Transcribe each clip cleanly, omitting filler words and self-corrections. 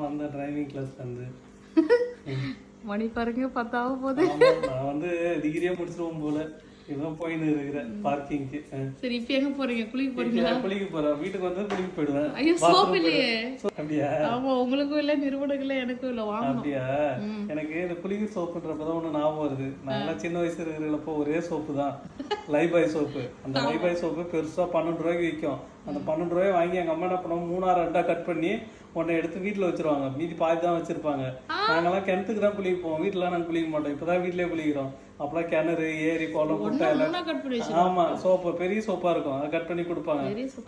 வந்த driving class வந்து மணி பாருங்க 10 ஆக போகுது. நான் வந்து டிகிரியே முடிச்சிருவோம் போல. இதான் போயின்னு இருக்கிறேன் பார்க்கிங்க்கு. சரி இப்போ எங்க போறீங்க? குளிக்க போறீங்களா? குளிக்க போறேன். வீட்டுக்கு வந்து குளிக்க போயிடுவேன். ஐயோ சோப் இல்லையே. அப்படியா? ஆமா உங்களுக்கும் இல்ல நிறுவனங்களும் இல்ல எனக்கும் இல்ல வாங்கணும். அப்படியா? எனக்கு இந்த குளிக்க சோப்புன்றப்பதான் ஒண்ணு ஞாபகம் வருது. நான் சின்ன வயசுல இருக்கிறப்போ ஒரே சோப்பு தான், லைபாய் சோப்பு. அந்த லைபாய் சோப்பு பெருசா 12 ரூபாய்க்கு விற்கும். அந்த 12 ரூபாய் வாங்கி எங்க அம்மா என்ன பண்ணுவோம், 3-2 கட் பண்ணி உன்னை எடுத்து வீட்டுல வச்சிருவாங்க. மீதி பாதி தான் வச்சிருப்பாங்க. நாங்கெல்லாம் கிணத்துக்கு தான் குளிக்க போவோம். வீட்டுல நாங்க குளிக்க மாட்டோம். இப்பதான் வீட்லயே குளிக்கிறோம். அப்பெல்லாம் கிணறு, ஏரி, குளம், குட்டை எல்லாம். ஆமா சோப்பு பெரிய சோப்பா இருக்கும், அதை கட் பண்ணி கொடுப்பாங்க.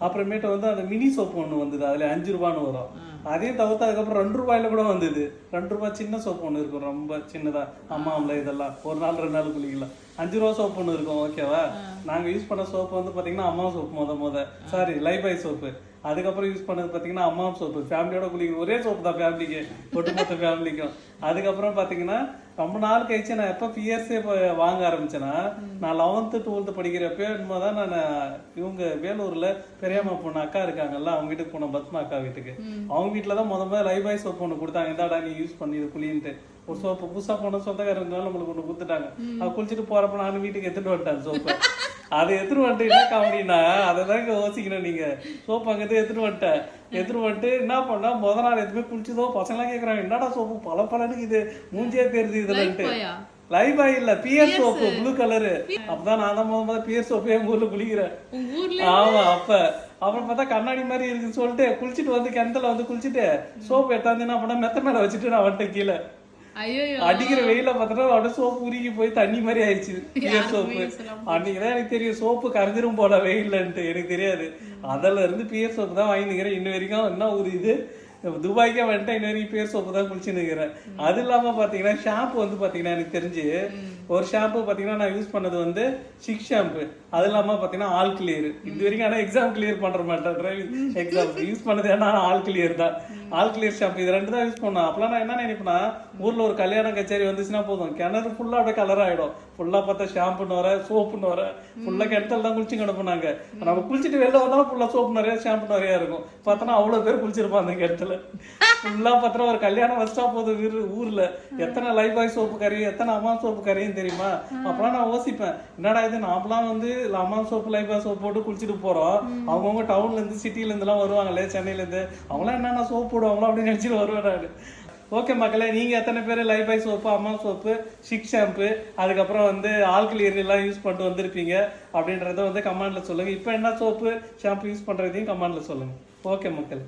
அப்புறமேட்டு வந்து அந்த மினி சோப்பு ஒண்ணு வந்தது, அதுல 5 ரூபான்னு வரும். அதையும் தவிர்த்து அதுக்கப்புறம் 2 ரூபாயில கூட வந்தது. 2 ரூபாய் சின்ன சோப்பு ஒண்ணு இருக்கும், ரொம்ப சின்னதா. அம்மாம்ல இதெல்லாம் ஒரு நாள் 2 நாள் குளிக்கலாம். 5 ரூபா சோப்பு ஒண்ணு இருக்கும். ஓகேவா? நாங்க யூஸ் பண்ண சோப்பு வந்து பாத்தீங்கன்னா அம்மா சோப்பு சாரி லைபாய் சோப்பு. அதுக்கப்புறம் யூஸ் பண்ணது பாத்தீங்கன்னா அம்மா சோப்பு. ஃபேமிலியோட குளிக்கிற ஒரே சோப்பு தான் ஃபேமிலிக்கு, ஒட்டுமொத்த ஃபேமிலிக்கும். அதுக்கப்புறம் பாத்தீங்கன்னா ரொம்ப நாள் கழிச்சு நான் எப்ப பிஎஸ்ஏ வாங்க ஆரம்பிச்சேன்னா, நான் 11th 12th படிக்கிறப்ப என்னமோதான் நான் இவங்க வேலூர்ல பெரியம்மா பொண்ணு அக்கா இருக்காங்கல்ல, அவங்க வீட்டுக்கு போனோம், பத்மா அக்கா வீட்டுக்கு. அவங்க வீட்டுலதான் முதல்ல லைபாய் சோப்பு ஒண்ணு கொடுத்தாங்க. இந்தாடா நீ யூஸ் பண்ணி இது குளின்ட்டு. ஒரு சோப்பு புதுசா போன சொந்தக்காரங்க நம்மளுக்கு ஒண்ணு கொடுத்துட்டாங்க. அது குளிச்சுட்டு போறப்ப நானும் வீட்டுக்கு எடுத்துட்டு வந்துட்டேன் சோப்பு. அதை எடுத்துட்டு வந்துட்டு என்ன காமெடினா, அதைதான் யோசிக்கணும் நீங்க. சோப்பு அங்கிட்டு எடுத்துட்டு வந்துட்டு என்ன பண்ணா, முத நாள் எதுவுமே குளிச்சதோ பசங்களாம் கேக்குறாங்க, என்னடா சோப்பு பல பலனுக்கு இது மூஞ்சியே தெரியுது இதுலன்ட்டு. லைபாய் இல்ல, பியர் சோப்பு, ப்ளூ கலரு. அப்பதான் நான் தான் முதல்ல பியர் சோப்பு எங்க ஊர்ல குளிக்கிறேன். ஆமா அப்புறம் பார்த்தா கண்ணாடி மாதிரி இருக்குன்னு சொல்லிட்டு குளிச்சுட்டு வந்து கிணத்துல வந்து குளிச்சுட்டு சோப்பு எடுத்தாந்து என்ன பண்ணா மெத்த மேல வச்சுட்டு நான் வந்துட்டேன் கீழே. அடிக்கிற வெயில பார்த்தா அப்படியே சோப்பு உருகி போய் தண்ணி மாதிரி ஆயிடுச்சு பியர் சோப்பு. அன்னைக்குதான் எனக்கு தெரியும் சோப்பு கரைஞ்சிரும் போல வெயில்லன்ட்டு. எனக்கு தெரியாது. அதுல இருந்து பியர் சோப்பு தான் வாங்கிக்கிறேன் இன்ன வரைக்கும். என்ன ஒரு இது, துபாய்க்கே வந்துட்டேன், இன்ன வரைக்கும் பியர் சோப்பு தான் குளிச்சுன்னு இருக்கிறேன். அது இல்லாம பாத்தீங்கன்னா ஷாம்பு வந்து பாத்தீங்கன்னா எனக்கு தெரிஞ்சு ஒரு ஷாம்பு பாத்தீங்கன்னா நான் யூஸ் பண்ணது வந்து சிக் ஷாம்பு. அது இல்லாம பாத்தீங்கன்னா ஆல் கிளியர். இது வரைக்கும் ஆனா எக்ஸாம் கிளியர் பண்ற மாட்டேன், டிரைவிங் எக்ஸாம் யூஸ் பண்ணது ஏன்னா ஆல் கிளியர் தான். ஆல் கிளியர் ஷாம்பு இது 2 தான் யூஸ் பண்ணேன். அப்பெல்லாம் நான் என்ன நினைப்பேன்னா, ஊர்ல ஒரு கல்யாணம் கச்சேரி வந்துச்சுன்னா போதும், கிணறு ஃபுல்லா அப்படியே கலர் ஆயிடும். ஃபுல்லா பார்த்தா ஷாம்புன்னு வர, சோப்புன்னு வர, ஃபுல்லா கிணத்துல தான் குளிச்சு கிடப்புனாங்க. நம்ம குளிச்சுட்டு வெளில வந்தாலும் ஃபுல்லா சோப்பு நிறைய, ஷாம்பு நிறைய இருக்கும். பார்த்தோன்னா அவ்வளவு பேர் குளிச்சிருப்பான் அந்த கிணத்துல. ஃபுல்லா பார்த்தா ஒரு கல்யாணம் வச்சா போதும் ஊர்ல எத்தனை லைபாய் சோப்பு கரையும், எத்தனை அம்மா சோப்பு கரையும் தெரியுமா? அப்பெல்லாம் நான் யோசிப்பேன், என்னடா இது நாமெல்லாம் வந்து அம்மா சோப்பு லைபாய் சோப்பு போட்டு குளிச்சுட்டு போறோம். அவங்கவுங்க டவுன்ல இருந்து சிட்டில இருந்து எல்லாம் வருவாங்களே, சென்னையில இருந்து, அவங்களாம் என்னன்னா சோப்பு போடுவாங்களோ அப்படின்னு நினைச்சிட்டு வருவேன் நான். ஓகே மக்களே, நீங்க எத்தனை பேர் லைபாய் சோப்பு, அம்மா சோப்பு, ஷிக் ஷாம்பு, அதுக்கப்புறம் வந்து ஆல் கிளியர் எல்லாம் யூஸ் பண்ணிட்டு வந்திருப்பீங்க அப்படின்றத வந்து கமெண்ட்ல சொல்லுங்க. இப்போ என்ன சோப்பு ஷாம்பு யூஸ் பண்றதையும் கமெண்ட்ல சொல்லுங்க. ஓகே மக்கள்.